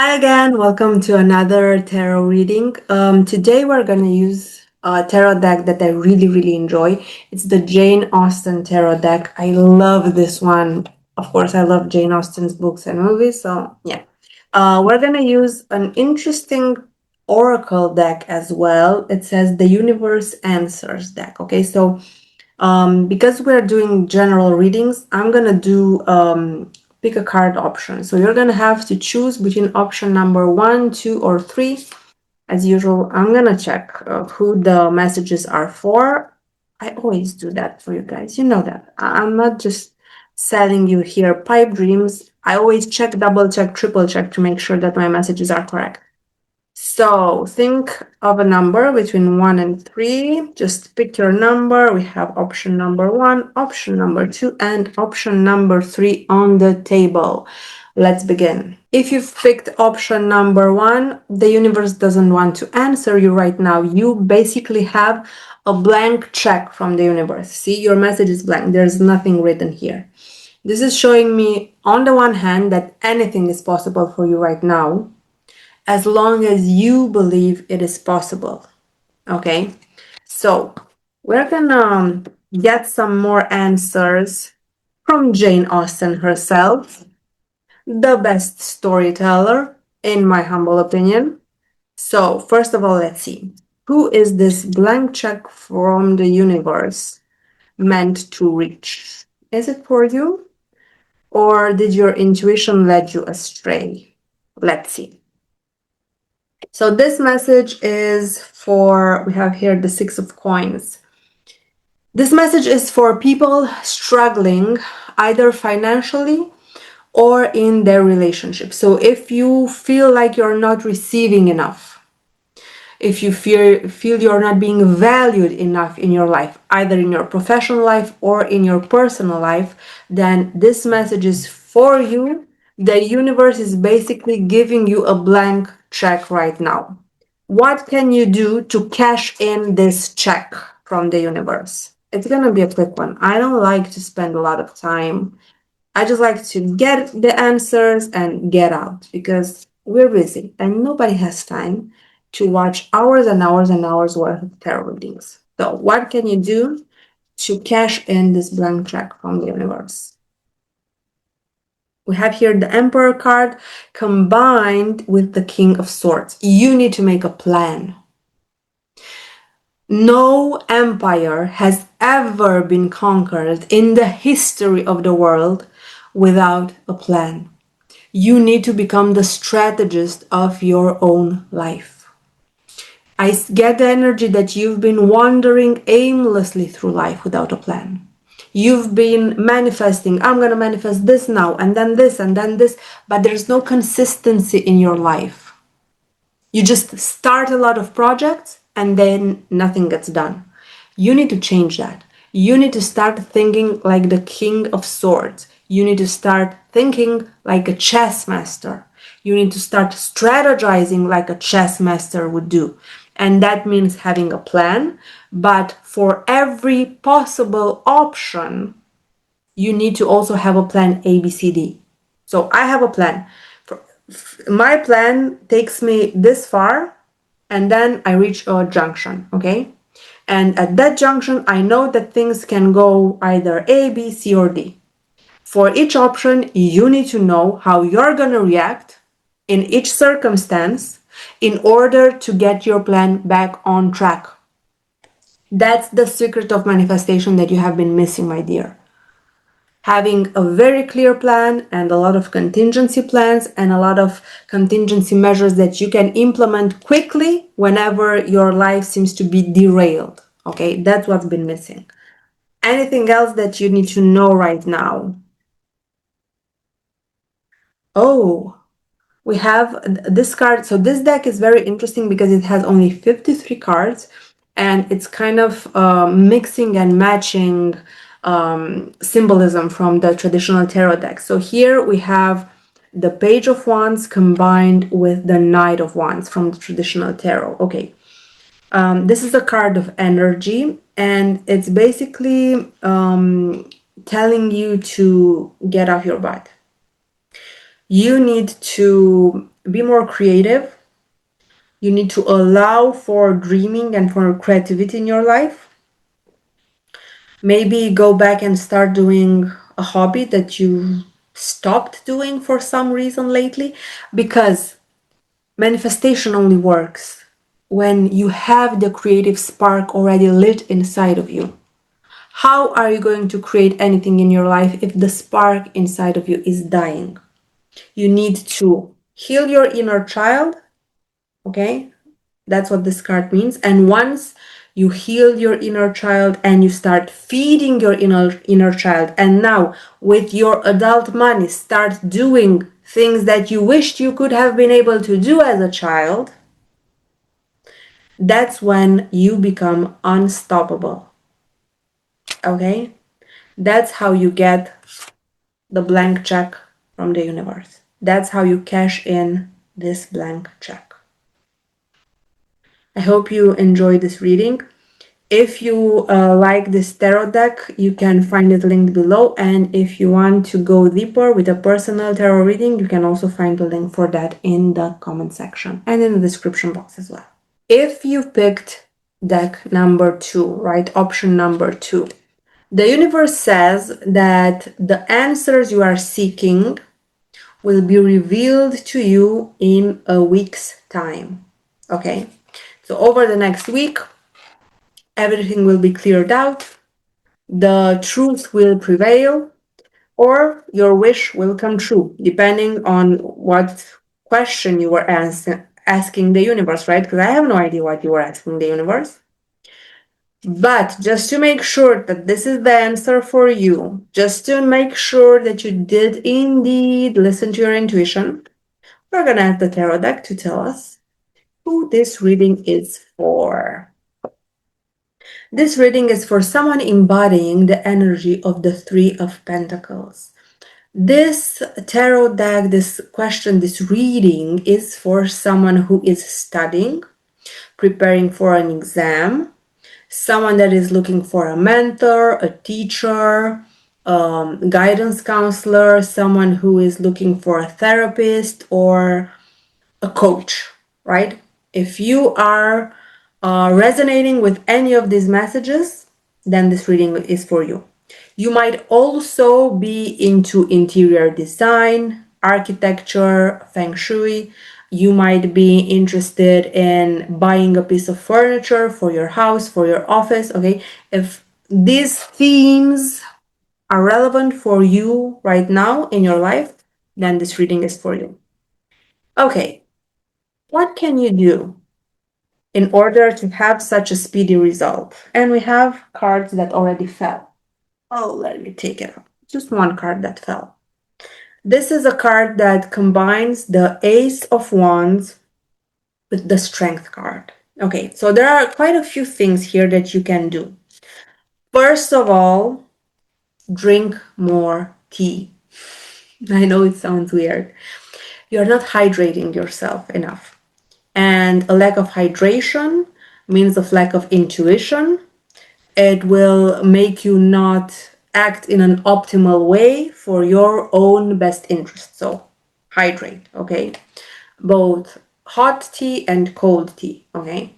Hi again, welcome to another tarot reading. Today we're going to use a tarot deck that I really enjoy. It's the Jane Austen tarot deck. I love this one. Of course, I love Jane Austen's books and movies, so yeah. We're going to use an interesting oracle deck as well. It says the Universe Answers deck. Okay, so because we're doing general readings, I'm gonna do pick a card option. So you're gonna have to choose between option number 1, 2, or 3. As usual, I'm gonna check who the messages are for. I always do that for you guys. You know that. I'm not just selling you here pipe dreams. I always check, double check, triple check to make sure that my messages are correct. So think of a number between 1 and 3. Just pick your number. We have option number 1, option number 2, and option number 3 on the table. Let's begin. If you've picked option number 1, the universe doesn't want to answer you right now. You basically have a blank check from the universe. See, your message is blank. There's nothing written here. This is showing me, on the one hand, that anything is possible for you right now, as long as you believe it is possible. Okay, so we're gonna get some more answers from Jane Austen herself, the best storyteller, in my humble opinion. So, first of all, let's see. Who is this blank check from the universe meant to reach? Is it for you? Or did your intuition lead you astray? Let's see. So this message is for, we have here the 6 of coins. This message is for people struggling either financially or in their relationship. So if you feel like you're not receiving enough, if you feel you're not being valued enough in your life, either in your professional life or in your personal life, then this message is for you. The universe is basically giving you a blank check right now. What can you do to cash in this check from the universe? It's going to be a quick one. I don't like to spend a lot of time. I just like to get the answers and get out because we're busy and nobody has time to watch hours and hours and hours worth of tarot readings. So, what can you do to cash in this blank check from the universe? We have here the Emperor card combined with the King of Swords. You need to make a plan. No empire has ever been conquered in the history of the world without a plan. You need to become the strategist of your own life. I get the energy that you've been wandering aimlessly through life without a plan. You've been manifesting, I'm going to manifest this now, and then this, but there's no consistency in your life. You just start a lot of projects and then nothing gets done. You need to change that. You need to start thinking like the King of Swords. You need to start thinking like a chess master. You need to start strategizing like a chess master would do. And that means having a plan. But for every possible option, you need to also have a plan A, B, C, D. So I have a plan. My plan takes me this far and then I reach a junction, okay? And at that junction, I know that things can go either A, B, C, or D. For each option, you need to know how you're going to react in each circumstance in order to get your plan back on track. That's the secret of manifestation that you have been missing, my dear. Having a very clear plan and a lot of contingency plans and a lot of contingency measures that you can implement quickly whenever your life seems to be derailed. Okay, that's what's been missing. Anything else that you need to know right now? Oh, we have this card. So this deck is very interesting because it has only 53 cards and it's kind of mixing and matching symbolism from the traditional tarot deck. So here we have the Page of Wands combined with the Knight of Wands from the traditional tarot. Okay, this is a card of energy and it's basically telling you to get off your butt. You need to be more creative. You need to allow for dreaming and for creativity in your life. Maybe go back and start doing a hobby that you stopped doing for some reason lately, because manifestation only works when you have the creative spark already lit inside of you. How are you going to create anything in your life if the spark inside of you is dying? You need to heal your inner child, okay? That's what this card means. And once you heal your inner child and you start feeding your inner child, and now with your adult money start doing things that you wished you could have been able to do as a child, that's when you become unstoppable. Okay? That's how you get the blank check from the universe. That's how you cash in this blank check. I hope you enjoyed this reading. If you like this tarot deck, you can find it linked below. And if you want to go deeper with a personal tarot reading, you can also find the link for that in the comment section and in the description box as well. If you picked deck number 2, right, option number 2, the universe says that the answers you are seeking will be revealed to you in a week's time. Okay, so over the next week, everything will be cleared out, the truth will prevail, or your wish will come true, depending on what question you were asking the universe, right? Because I have no idea what you were asking the universe. But just to make sure that this is the answer for you, just to make sure that you did indeed listen to your intuition, we're going to ask the tarot deck to tell us who this reading is for. This reading is for someone embodying the energy of the Three of Pentacles. This tarot deck, this question, this reading is for someone who is studying, preparing for an exam, someone that is looking for a mentor, a teacher, guidance counselor, someone who is looking for a therapist or a coach, right? If you are resonating with any of these messages, then this reading is for you. You might also be into interior design, architecture, feng shui. You might be interested in buying a piece of furniture for your house, for your office, okay? If these themes are relevant for you right now in your life, then this reading is for you. Okay, what can you do in order to have such a speedy result? And we have cards that already fell. Oh, let me take it out. Just one card that fell. This is a card that combines the Ace of Wands with the Strength card. Okay, so there are quite a few things here that you can do. First of all, drink more tea. I know it sounds weird. You're not hydrating yourself enough. And a lack of hydration means a lack of intuition. It will make you not act in an optimal way for your own best interest. So hydrate, okay? Both hot tea and cold tea, okay?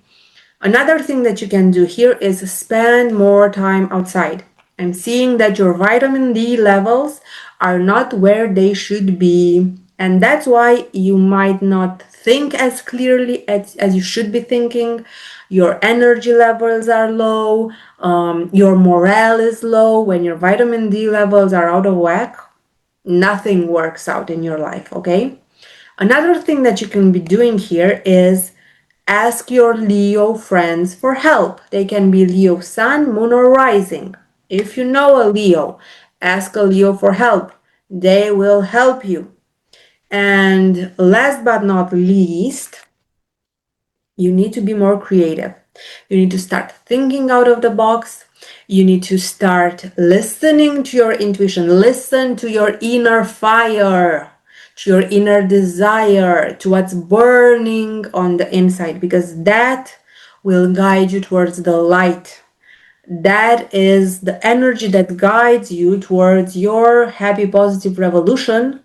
Another thing that you can do here is spend more time outside. I'm seeing that your vitamin D levels are not where they should be. And that's why you might not think as clearly as you should be thinking. Your energy levels are low. Your morale is low. When your vitamin D levels are out of whack, nothing works out in your life, okay? Another thing that you can be doing here is ask your Leo friends for help. They can be Leo sun, moon, or rising. If you know a Leo, ask a Leo for help. They will help you. And last but not least, you need to be more creative. You need to start thinking out of the box. You need to start listening to your intuition. Listen to your inner fire, to your inner desire, to what's burning on the inside, because that will guide you towards the light. That is the energy that guides you towards your happy, positive resolution,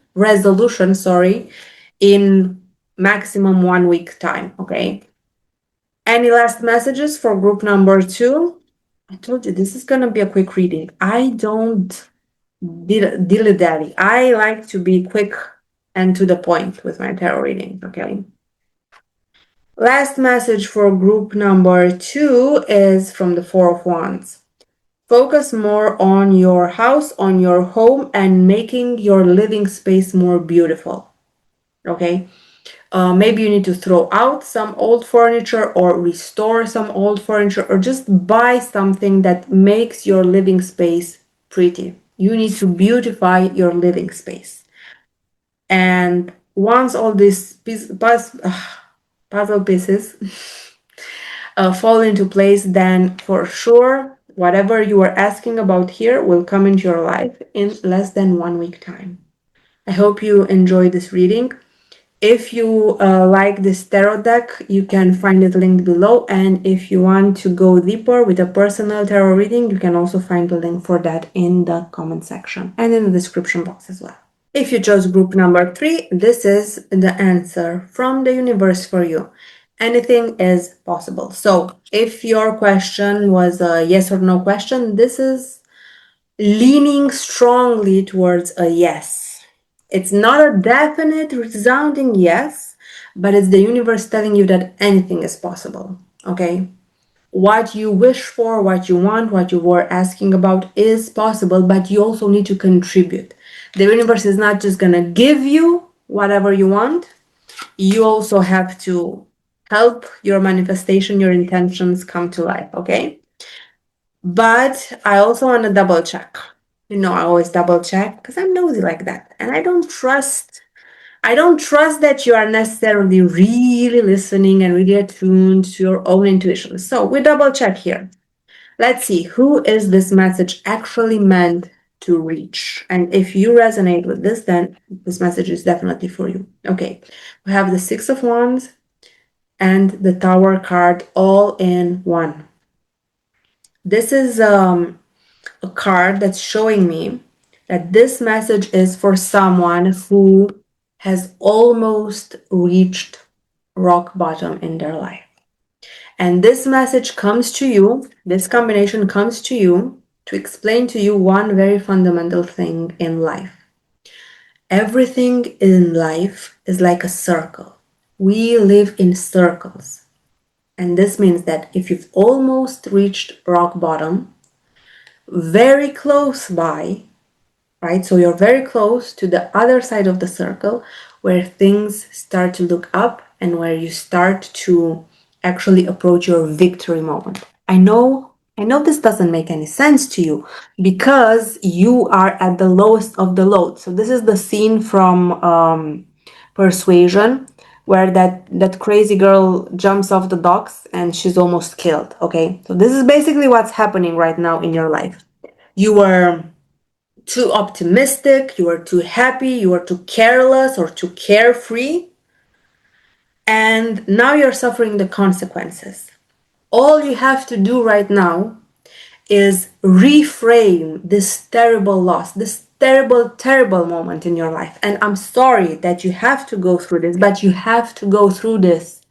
in maximum 1 week time, okay? Any last messages for group number 2? I told you this is going to be a quick reading. I don't dilly-dally. I like to be quick and to the point with my tarot readings, okay? Last message for group number 2 is from the Four of Wands. Focus more on your house, on your home, and making your living space more beautiful, okay? Maybe you need to throw out some old furniture or restore some old furniture or just buy something that makes your living space pretty. You need to beautify your living space. And once all these puzzle pieces fall into place, then for sure, whatever you are asking about here will come into your life in less than 1 week time. I hope you enjoyed this reading. If you like this tarot deck, you can find it linked below. And if you want to go deeper with a personal tarot reading, you can also find the link for that in the comment section and in the description box as well. If you chose group number 3, this is the answer from the universe for you. Anything is possible. So if your question was a yes or no question, this is leaning strongly towards a yes. It's not a definite, resounding yes, but it's the universe telling you that anything is possible, okay? What you wish for, what you want, what you were asking about is possible, but you also need to contribute. The universe is not just gonna give you whatever you want. You also have to help your manifestation, your intentions come to life, okay? But I also want to double check. You know, I always double check because I'm nosy like that. And I don't trust that you are necessarily really listening and really attuned to your own intuition. So we double check here. Let's see, who is this message actually meant to reach? And if you resonate with this, then this message is definitely for you. Okay, we have the Six of Wands and the Tower card all in one. This is a card that's showing me that this message is for someone who has almost reached rock bottom in their life. And this message comes to you, this combination comes to you to explain to you one very fundamental thing in life. Everything in life is like a circle. We live in circles. And this means that if you've almost reached rock bottom, very close by, right? So you're very close to the other side of the circle where things start to look up and where you start to actually approach your victory moment. I know this doesn't make any sense to you because you are at the lowest of the low. So this is the scene from Persuasion where that crazy girl jumps off the docks and she's almost killed, okay? So this is basically what's happening right now in your life. You were too optimistic, you were too happy, you were too careless or too carefree, and now you're suffering the consequences. All you have to do right now is reframe this terrible loss, this terrible moment in your life. And I'm sorry that you have to go through this, but you have to go through this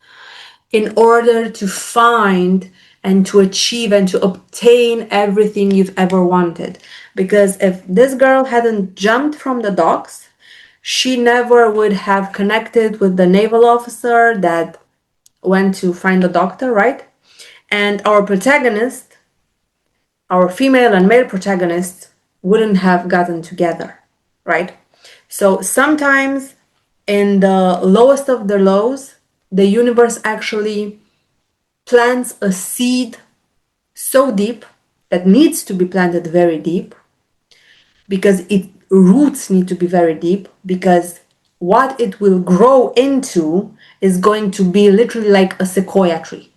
in order to find and to achieve and to obtain everything you've ever wanted. Because if this girl hadn't jumped from the docks, she never would have connected with the naval officer that went to find the doctor, right? And our protagonist, our female and male protagonists, wouldn't have gotten together, right? So sometimes in the lowest of the lows, the universe actually plants a seed so deep that needs to be planted very deep because its roots need to be very deep, because what it will grow into is going to be literally like a sequoia tree.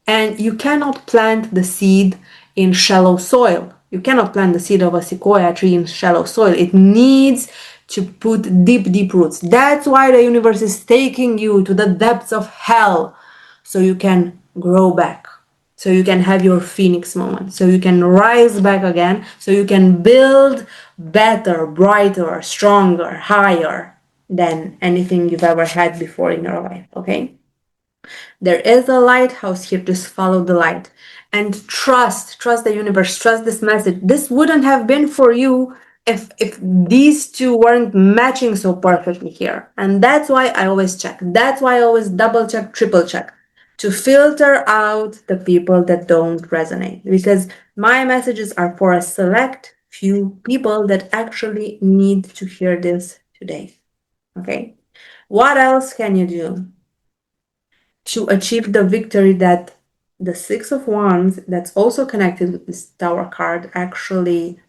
And you cannot plant the seed in shallow soil. You cannot plant the seed of a sequoia tree in shallow soil. It needs to put deep roots. That's why the universe is taking you to the depths of hell, so you can grow back, so you can have your phoenix moment, so you can rise back again, so you can build better, brighter, stronger, higher, than anything you've ever had before in your life, okay? There is a lighthouse here. Just follow the light and trust the universe, trust this message. This wouldn't have been for you if these two weren't matching so perfectly here. And that's why I always check. That's why I always double check, triple check to filter out the people that don't resonate, because my messages are for a select few people that actually need to hear this today. Okay? What else can you do to achieve the victory that the Six of Wands, that's also connected with this Tower card, actually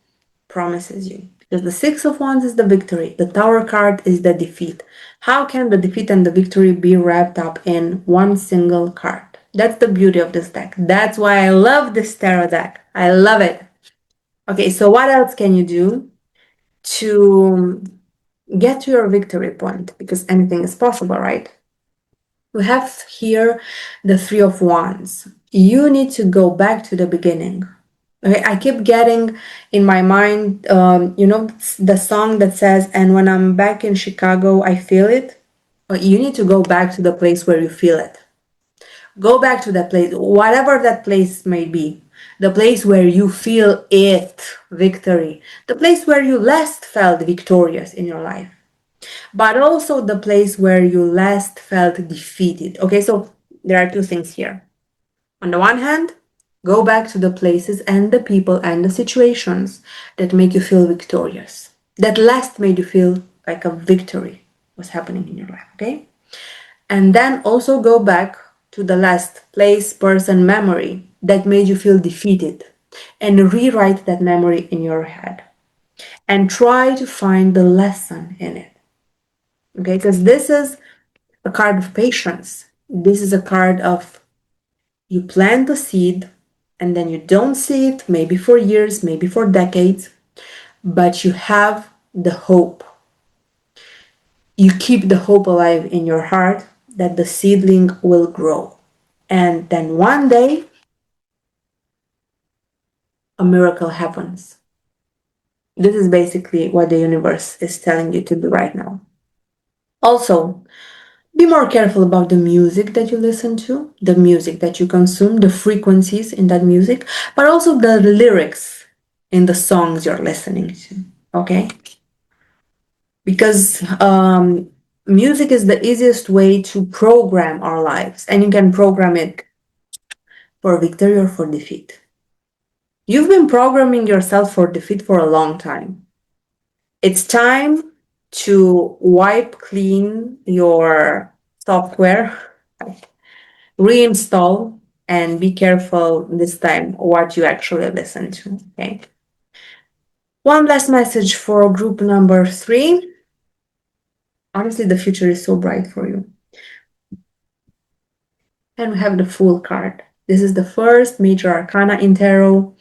promises you? Because the Six of Wands is the victory, the Tower card is the defeat. How can the defeat and the victory be wrapped up in one single card? That's the beauty of this deck. That's why I love this tarot deck. I love it. Okay, so what else can you do to get to your victory point? Because anything is possible, right? We have here the Three of Wands. You need to go back to the beginning. Okay, I keep getting in my mind, the song that says, "And when I'm back in Chicago, I feel it." But you need to go back to the place where you feel it. Go back to that place, whatever that place may be. The place where you feel it, victory. The place where you last felt victorious in your life, but also the place where you last felt defeated. Okay, so there are two things here. On the one hand, go back to the places and the people and the situations that make you feel victorious, that last made you feel like a victory was happening in your life, okay? And then also go back to the last place, person, memory that made you feel defeated, and rewrite that memory in your head and try to find the lesson in it. Okay, because this is a card of patience. This is a card of you plant the seed and then you don't see it, maybe for years, maybe for decades, but you have the hope. You keep the hope alive in your heart that the seedling will grow. And then one day, a miracle happens. This is basically what the universe is telling you to do right now. Also, be more careful about the music that you listen to, the music that you consume, the frequencies in that music, but also the lyrics in the songs you're listening to, okay? Because music is the easiest way to program our lives, and you can program it for victory or for defeat. You've been programming yourself for defeat for a long time. It's time to wipe clean your software, reinstall, and be careful this time what you actually listen to. Okay. One last message for group number 3. Honestly, the future is so bright for you. And we have the Fool card. This is the first major arcana in tarot.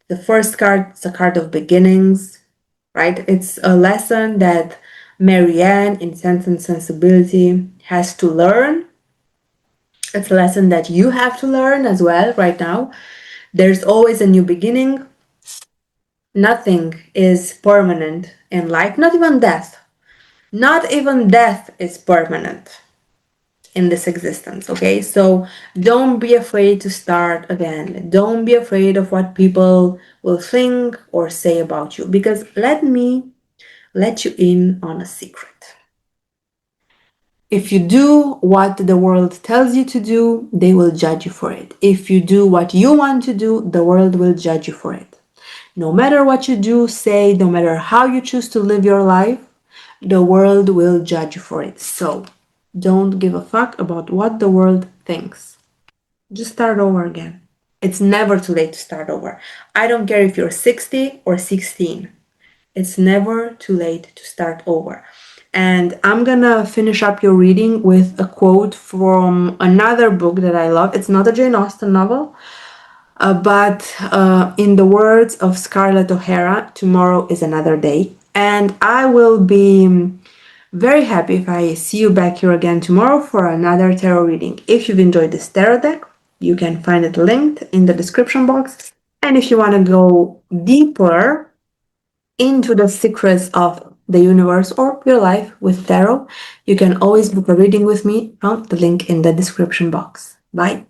The first card is a card of beginnings, right? It's a lesson that Marianne in Sense and Sensibility has to learn. It's a lesson that you have to learn as well right now. There's always a new beginning. Nothing is permanent in life, not even death. Not even death is permanent in this existence, okay? So don't be afraid to start again. Don't be afraid of what people will think or say about you, because let me let you in on a secret. If you do what the world tells you to do, they will judge you for it. If you do what you want to do, the world will judge you for it. No matter what you do, say, no matter how you choose to live your life, the world will judge you for it. So don't give a fuck about what the world thinks. Just start over again. It's never too late to start over. I don't care if you're 60 or 16. It's never too late to start over. And I'm gonna finish up your reading with a quote from another book that I love. It's not a Jane Austen novel, but in the words of Scarlett O'Hara, tomorrow is another day. And I will be very happy if I see you back here again tomorrow for another tarot reading. If you've enjoyed this tarot deck, you can find it linked in the description box. And if you want to go deeper into the secrets of the universe, or your life with tarot, you can always book a reading with me from the link in the description box. Bye.